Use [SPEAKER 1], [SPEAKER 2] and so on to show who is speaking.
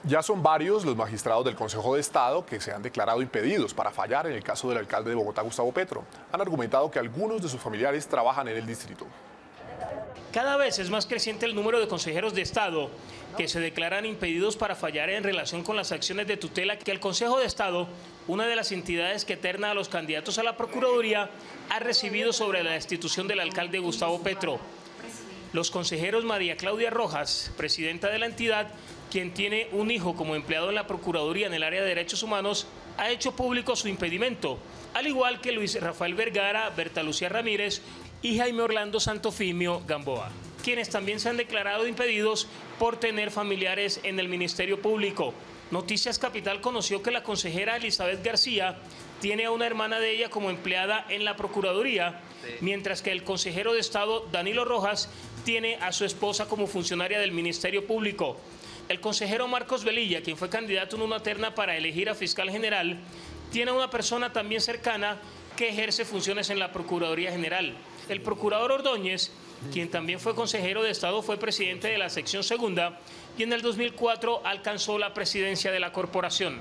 [SPEAKER 1] Ya son varios los magistrados del Consejo de Estado que se han declarado impedidos para fallar en el caso del alcalde de Bogotá, Gustavo Petro. Han argumentado que algunos de sus familiares trabajan en el distrito.
[SPEAKER 2] Cada vez es más creciente el número de consejeros de Estado que se declaran impedidos para fallar en relación con las acciones de tutela que el Consejo de Estado, una de las entidades que terna a los candidatos a la Procuraduría, ha recibido sobre la destitución del alcalde Gustavo Petro. Los consejeros María Claudia Rojas, presidenta de la entidad, quien tiene un hijo como empleado en la Procuraduría en el área de Derechos Humanos, ha hecho público su impedimento, al igual que Luis Rafael Vergara, Berta Lucía Ramírez y Jaime Orlando Santofimio Gamboa, quienes también se han declarado impedidos por tener familiares en el Ministerio Público. Noticias Capital conoció que la consejera Elizabeth García tiene a una hermana de ella como empleada en la Procuraduría, mientras que el consejero de Estado, Danilo Rojas, tiene a su esposa como funcionaria del Ministerio Público. El consejero Marcos Velilla, quien fue candidato en una terna para elegir a fiscal general, tiene a una persona también cercana que ejerce funciones en la Procuraduría General. El procurador Ordóñez, quien también fue consejero de Estado, fue presidente de la sección segunda y en el 2004 alcanzó la presidencia de la corporación.